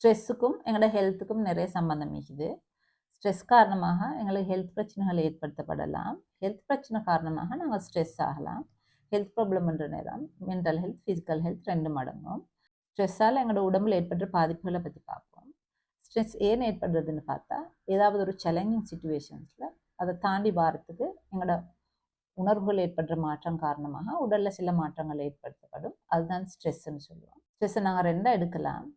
ஸ்ட்ரெஸ்ஸுக்கும் எங்களோட ஹெல்த்துக்கும் நிறைய சம்பந்தம் இருக்குது. ஸ்ட்ரெஸ் காரணமாக எங்களுக்கு ஹெல்த் பிரச்சனைகள் ஏற்படுத்தப்படலாம். ஹெல்த் பிரச்சனை காரணமாக நாங்கள் ஸ்ட்ரெஸ் ஆகலாம். ஹெல்த் ப்ராப்ளம்ன்ற நேரம் மென்டல் ஹெல்த், ஃபிசிக்கல் ஹெல்த் 2 அடங்கும். ஸ்ட்ரெஸ்ஸால் எங்களோட உடம்புல ஏற்படுற பாதிப்புகளை பற்றி பார்ப்போம். ஸ்ட்ரெஸ் ஏன் ஏற்படுறதுன்னு பார்த்தா, ஏதாவது ஒரு சேலஞ்சிங் சுச்சுவேஷன்ஸில் அதை தாண்டி வாரத்துக்கு எங்களோட உணர்வுகள் ஏற்படுற மாற்றம் காரணமாக உடலில் சில மாற்றங்கள் ஏற்படுத்தப்படும். அதுதான் ஸ்ட்ரெஸ்ன்னு சொல்லுவோம். ஸ்ட்ரெஸ்ஸை நாங்கள் 2 எடுக்கலாம்.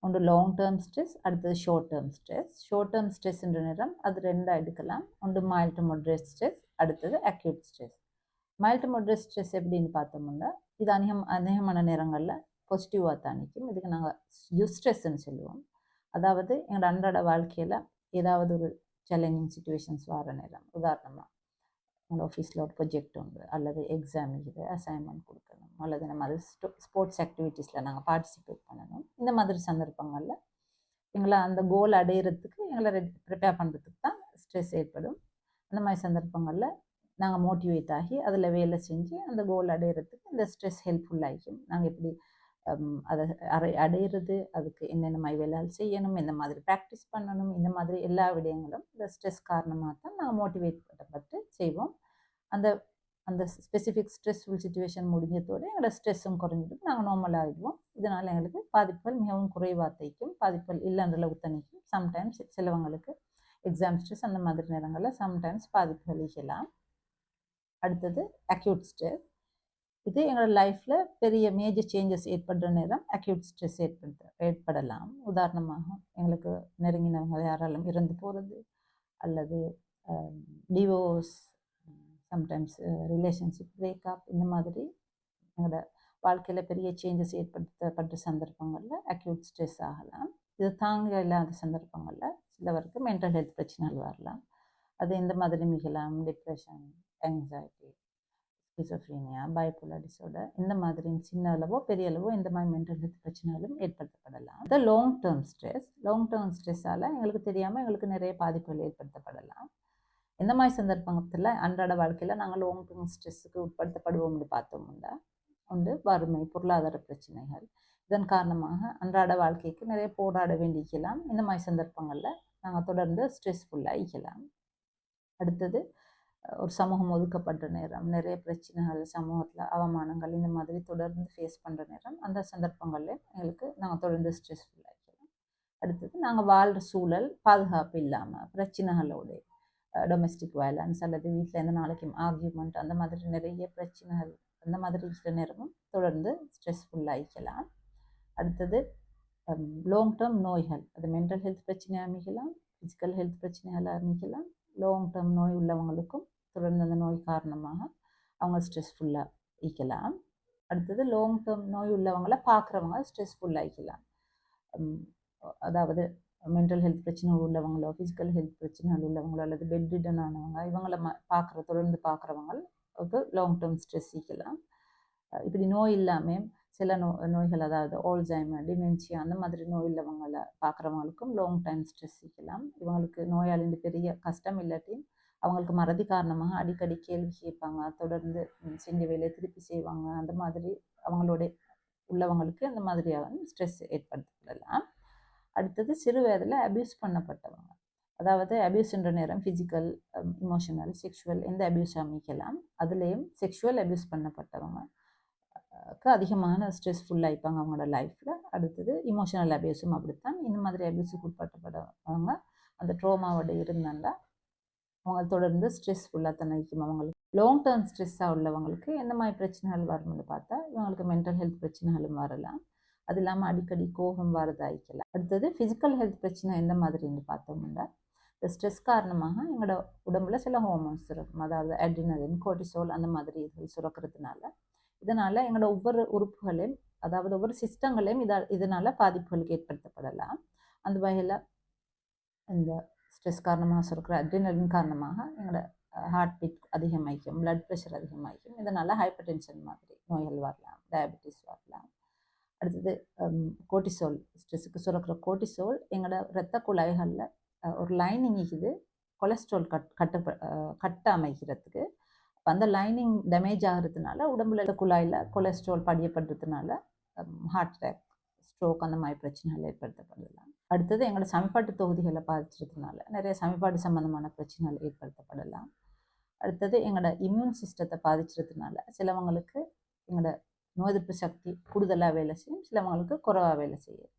ஒன்று லாங் டேர்ம் ஸ்ட்ரெஸ், அடுத்தது short term stress. Short term ஸ்ட்ரெஸ்ன்ற நேரம் அது 2 எடுக்கலாம். ஒன்று மைல்ட் டு மாடரேட் ஸ்ட்ரெஸ், அடுத்தது acute stress. Mild to moderate stress எப்படின்னு பார்த்தோம்னா, இது அநேகமான நேரங்களில் பாசிட்டிவாக தான் நிற்கும். இதுக்கு நாங்கள் யூஸ்ட்ரெஸ்ன்னு சொல்லுவோம். அதாவது எங்களோட அன்றாட வாழ்க்கையில் ஏதாவது ஒரு சேலஞ்சிங் சுச்சுவேஷன்ஸ் வர நேரம், உதாரணமாக உங்களோட ஆஃபீஸில் ஒரு ப்ரொஜெக்ட் உண்டு, அல்லது எக்ஸாம் இருக்குது, அசைன்மெண்ட் கொடுக்கணும், அல்லது இந்த மாதிரி ஸ்போர்ட்ஸ் ஆக்டிவிட்டீஸில் நாங்கள் பார்ட்டிசிபேட் பண்ணணும். இந்த மாதிரி சந்தர்ப்பங்களில் எங்களை அந்த கோல் அடையிறதுக்கு எங்களை ப்ரிப்பேர் பண்ணுறதுக்கு தான் ஸ்ட்ரெஸ் ஏற்படும். அந்த மாதிரி சந்தர்ப்பங்களில் நாங்கள் மோட்டிவேட் ஆகி அதில் வேலை செஞ்சு அந்த கோல் அடையிறதுக்கு இந்த ஸ்ட்ரெஸ் ஹெல்ப்ஃபுல்லாகிக்கும். நாங்கள் எப்படி அதை அடையிறது, அதுக்கு என்னென்ன மாதிரி வேலைகள் செய்யணும், எந்த மாதிரி ப்ராக்டிஸ் பண்ணணும், இந்த மாதிரி எல்லா விடயங்களும் இந்த ஸ்ட்ரெஸ் காரணமாக தான் நாங்கள் மோட்டிவேட் பண்ணப்பட்டு செய்வோம். அந்த அந்த ஸ்பெசிஃபிக் ஸ்ட்ரெஸ்ஃபுல் சுச்சுவேஷன் முடிஞ்சதோடு எங்களோட ஸ்ட்ரெஸ்ஸும் குறைஞ்சிட்டு நாங்கள் நார்மல் ஆகிடுவோம். இதனால் எங்களுக்கு பாதிப்புகள் மிகவும் குறைவாக தைக்கும், பாதிப்புகள் இல்லைன்ற அளவுக்கு நிற்கும். சம்டைம்ஸ் சிலவங்களுக்கு எக்ஸாம் ஸ்ட்ரெஸ் அந்த மாதிரி நேரங்களில் சம்டைம்ஸ் பாதிப்புகள் இயலாம். அடுத்தது அக்யூட் ஸ்ட்ரெஸ். இது எங்களோட லைஃப்பில் பெரிய மேஜர் சேஞ்சஸ் ஏற்படுற நேரம் அக்யூட் ஸ்ட்ரெஸ் ஏற்படலாம். உதாரணமாக எங்களுக்கு நெருங்கினவங்க யாராலும் இறந்து போகிறது, அல்லது டிவோர்ஸ், சம்டைம்ஸ் ரிலேஷன்ஷிப் பிரேக்கப், இந்த மாதிரி எங்களோட வாழ்க்கையில் பெரிய சேஞ்சஸ் ஏற்படுத்தப்பட்ட சந்தர்ப்பங்களில் அக்யூட் ஸ்ட்ரெஸ் ஆகலாம். இது தாங்க இல்லாத சந்தர்ப்பங்களில் சிலவருக்கு மென்டல் ஹெல்த் பிரச்சனைகள் வரலாம். அது இந்த மாதிரி மிகலாம் depression, anxiety, schizophrenia, bipolar disorder, இந்த மாதிரி சின்ன அளவோ பெரிய அளவோ இந்த மாதிரி மென்டல் ஹெல்த் பிரச்சனைகளும் ஏற்படுத்தப்படலாம். இந்த லாங் டேர்ம் ஸ்ட்ரெஸ்ஸால் எங்களுக்கு தெரியாமல் எங்களுக்கு நிறைய பாதிப்புகள் ஏற்படுத்தப்படலாம். இந்த மாதிரி சந்தர்ப்பத்தில் அன்றாட வாழ்க்கையில் நாங்கள் லாங் டேர்ம் ஸ்ட்ரெஸ்ஸுக்கு உட்படுத்தப்படுவோம்னு பார்த்தோம்னா, ஒன்று வறுமை, பொருளாதார பிரச்சனைகள். இதன் காரணமாக அன்றாட வாழ்க்கைக்கு நிறைய போராட வேண்டிக்கலாம். இந்த மாதிரி சந்தர்ப்பங்களில் நாங்கள் தொடர்ந்து ஸ்ட்ரெஸ்ஃபுல்லாக இருக்கலாம். அடுத்தது ஒரு சமூகம் ஒதுக்கப்பட்ட நேரம், நிறைய பிரச்சனைகள், சமூகத்தில் அவமானங்கள், இந்த மாதிரி தொடர்ந்து ஃபேஸ் பண்ணுற நேரம், அந்த சந்தர்ப்பங்களில் எங்களுக்கு நாங்கள் தொடர்ந்து ஸ்ட்ரெஸ்ஃபுல்லாக இருக்கலாம். அடுத்தது நாங்கள் வாழ்கிற சூழல் பாதுகாப்பு இல்லாமல் பிரச்சனைகளோடு, டொமெஸ்டிக் வயலன்ஸ், அல்லது வீட்டில் எந்த நாளைக்கும் ஆர்கியூமெண்ட், அந்த மாதிரி நிறைய பிரச்சனைகள், அந்த மாதிரி இருக்கிற நேரமும் தொடர்ந்து ஸ்ட்ரெஸ்ஃபுல்லாக இருக்கலாம். அடுத்தது லாங் டேர்ம் நோய்கள், அது மென்டல் ஹெல்த் பிரச்சனையாக அமைக்கலாம், ஃபிசிக்கல் ஹெல்த் பிரச்சனைகளாக அமைக்கலாம். லாங் டேர்ம் நோய் உள்ளவங்களுக்கும் தொடர்ந்து அந்த நோய் காரணமாக அவங்க ஸ்ட்ரெஸ்ஃபுல்லாக இருக்கலாம். அடுத்தது லாங் டேர்ம் நோய் உள்ளவங்களை பார்க்குறவங்க ஸ்ட்ரெஸ்ஃபுல்லாக இருக்கலாம். அதாவது மென்டல் ஹெல்த் பிரச்சனைகள் உள்ளவங்களோ, ஃபிசிக்கல் ஹெல்த் பிரச்சனைகள் உள்ளவங்களோ, அல்லது பெட் ரிடன் ஆனவங்க, இவங்களை தொடர்ந்து பார்க்குறவங்களுக்கு லாங் டேர்ம் ஸ்ட்ரெஸ் இருக்கலாம். இப்படி நோய் இல்லாமல் சில நோய்கள், அதாவது ஆல்சைமர், டிமென்ஷியா, அந்த மாதிரி நோய் உள்ளவங்களை பார்க்குறவங்களுக்கும் லாங் டைம் ஸ்ட்ரெஸ் இருக்கலாம். இவங்களுக்கு நோயாளிந்து பெரிய கஷ்டம் இல்லாட்டி அவங்களுக்கு மறதி காரணமாக அடிக்கடி கேள்வி கேட்பாங்க, தொடர்ந்து செஞ்ச வேலையை திருப்பி செய்வாங்க. அந்த மாதிரி அவங்களோட உள்ளவங்களுக்கு அந்த மாதிரியான ஸ்ட்ரெஸ் ஏற்படுத்தப்படலாம். அடுத்தது சிறு வயதில் அபியூஸ் பண்ணப்பட்டவங்க, அதாவது அபியூஸ்ன்ற நேரம் ஃபிசிக்கல், இமோஷனல், செக்ஷுவல், எந்த அபியூஸ் அமைக்கலாம். அதுலேயும் செக்ஷுவல் அபியூஸ் பண்ணப்பட்டவங்க அதிகமான ஸ்ட்ரெஸ்ஃபுல்லாக இருப்பாங்க அவங்களோட லைஃப்பில். அடுத்தது இமோஷனல் அபியூஸும் அப்படித்தான். இந்த மாதிரி அபியூஸுக்கு உட்பட்டப்பட்டவங்க அந்த ட்ரோமாவோட இருந்தாண்டா அவங்க தொடர்ந்து ஸ்ட்ரெஸ்ஃபுல்லாக தான் இருக்கும். அவங்களுக்கு லாங் டேர்ம் ஸ்ட்ரெஸ்ஸாக உள்ளவங்களுக்கு எந்த மாதிரி பிரச்சனைகள் வரும்னு பார்த்தா, இவங்களுக்கு மென்டல் ஹெல்த் பிரச்சனைகளும் வரலாம். அது இல்லாமல் அடிக்கடி கோபம் வரதாயிக்கலாம். அடுத்தது ஃபிசிக்கல் ஹெல்த் பிரச்சனை எந்த மாதிரின்னு பார்த்தோம்னா, இந்த ஸ்ட்ரெஸ் காரணமாக எங்களோட உடம்புல சில ஹார்மோன்ஸ் சுரக்கும், அதாவது அட்ரினலின், கோர்டிசோல், அந்த மாதிரி இது சுரக்கிறதுனால இதனால் எங்களோட ஒவ்வொரு உறுப்புகளையும், அதாவது ஒவ்வொரு சிஸ்டங்களையும் இதனால் பாதிப்புகளுக்கு ஏற்படுத்தப்படலாம். அந்த வகையில் இந்த ஸ்ட்ரெஸ் காரணமாக சுரக்கிற அட்ரினலின் காரணமாக எங்களோட ஹார்ட் பீட் அதிகமாகிக்கும், பிளட் ப்ரெஷர் அதிகமாகிக்கும். இதனால் ஹைப்பர் டென்ஷன் மாதிரி நோய்கள் வரலாம், டயபெட்டிஸ் வரலாம். அடுத்தது கோர்டிசோல், ஸ்ட்ரெஸ்ஸுக்கு சுரக்கிற கோர்டிசோல் எங்களோட இரத்த குழாய்களில் ஒரு லைனிங் இருக்குது கொலஸ்ட்ரால் கட்ட அமைக்கிறதுக்கு. அந்த லைனிங் டேமேஜ் ஆகிறதுனால உடம்புல குழாயில் கொலஸ்ட்ரால் படியப்படுறதுனால ஹார்ட் அட்டாக், ஸ்ட்ரோக் அந்த மாதிரி பிரச்சனைகள் ஏற்படுத்தப்படலாம். அடுத்தது எங்களோட சமன்பாட்டு தொகுதிகளை பாதிக்கிறதுனால நிறைய சமன்பாடு சம்பந்தமான பிரச்சனைகள் ஏற்படுத்தப்படலாம். அடுத்தது எங்களோட இம்யூன் சிஸ்டத்தை பாதிக்கிறதுனால சிலவங்களுக்கு எங்களோட நோய் எதிர்ப்பு சக்தி கூடுதலாக வேலை செய்யும், சிலவங்களுக்கு குறைவாக வேலை செய்யும்.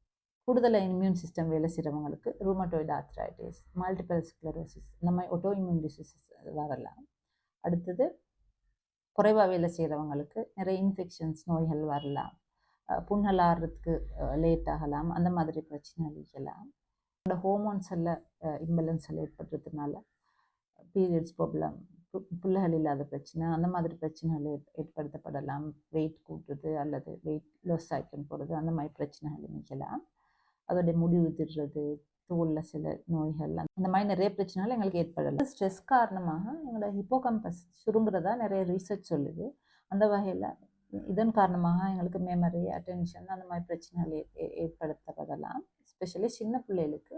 கூடுதலாக இம்யூன் சிஸ்டம் வேலை செய்கிறவங்களுக்கு ரூமட்டாய்டு ஆர்த்ரைட்டிஸ், மல்டிபிள் ஸ்க்ளரோசிஸ் இந்த மாதிரி ஒட்டோ இம்யூன் டிசீசஸ் வரலாம். அடுத்தது குறைவாக வேலை செய்கிறவங்களுக்கு நிறைய இன்ஃபெக்ஷன்ஸ் நோய்கள் வரலாம், புண்ணல் ஆறுறதுக்கு லேட் ஆகலாம், அந்த மாதிரி பிரச்சனைகள் இருக்கலாம். ஹோமோன்ஸ் எல்லாம் இம்பேலன்ஸ் எல்லாம் ஏற்படுறதுனால பீரியட்ஸ் ப்ராப்ளம், பிள்ளைகள் இல்லாத பிரச்சனை அந்த மாதிரி பிரச்சனைகள் ஏற்படுத்தப்படலாம். வெயிட் கூட்டுறது அல்லது வெயிட் லாஸ் ஆகிக்கும் போகிறது அந்த மாதிரி பிரச்சனைகள் நிற்கலாம். அதோடைய முடி உதிர்றது, தோலில் சில நோய்கள் அந்த மாதிரி நிறைய பிரச்சனைகள் எங்களுக்கு ஏற்படலாம். ஸ்ட்ரெஸ் காரணமாக எங்களோட ஹிப்போகம்பஸ் சுருங்குறதா நிறைய ரிசர்ச் சொல்லுது. அந்த வகையில் இதன் காரணமாக எங்களுக்கு மெமரி, அட்டென்ஷன் அந்த மாதிரி பிரச்சனைகள் ஏற்படுத்தப்படலாம். எஸ்பெஷலி சின்ன பிள்ளைகளுக்கு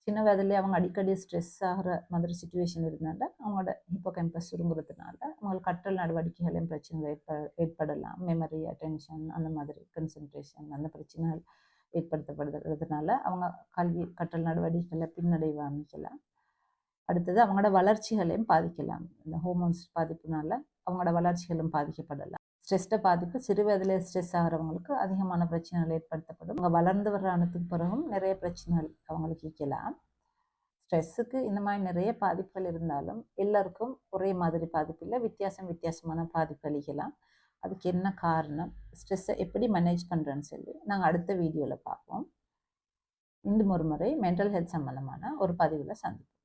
சின்ன வயதிலே அவங்க அடிக்கடி ஸ்ட்ரெஸ் ஆகிற மாதிரி சுச்சுவேஷன் இருந்தால அவங்களோட ஹிப்போகம்பஸ் சுருங்குறதுனால அவங்களுக்கு கற்றல் நடவடிக்கைகளையும் பிரச்சனைகள் ஏற்படலாம். மெமரி, அட்டென்ஷன் அந்த மாதிரி கன்சன்ட்ரேஷன் அந்த பிரச்சனைகள் ஏற்படுத்தப்படுறதுனால அவங்க கற்றல் நடவடிக்கைகளை பின்னடைவு அமைக்கலாம். அடுத்தது அவங்களோட வளர்ச்சிகளையும் பாதிக்கலாம். இந்த ஹோமோன்ஸ் பாதிப்புனால அவங்களோட வளர்ச்சிகளும் பாதிக்கப்படலாம். ஸ்ட்ரெஸ்ஸை பாதிப்பு சிறு வயதிலே ஸ்ட்ரெஸ் ஆகிறவங்களுக்கு அதிகமான பிரச்சனைகள் ஏற்படுத்தப்படும். அவங்க வளர்ந்து வர்ற அனுத்துக்கு பிறகும் நிறைய பிரச்சனைகள் அவங்களுக்கு இருக்கலாம். ஸ்ட்ரெஸ்ஸுக்கு இந்த மாதிரி நிறைய பாதிப்புகள் இருந்தாலும் எல்லாருக்கும் ஒரே மாதிரி பாதிப்பு இல்லை, வித்தியாசமான பாதிப்பு அளிக்கலாம். அதுக்கு என்ன காரணம், ஸ்ட்ரெஸ்ஸை எப்படி மேனேஜ் பண்ணுறேன்னு சொல்லி நாங்கள் அடுத்த வீடியோவில் பார்ப்போம். இன்னும் ஒரு முறை மென்டல் ஹெல்த் சம்மந்தமான ஒரு பதிவில் சந்திப்போம்.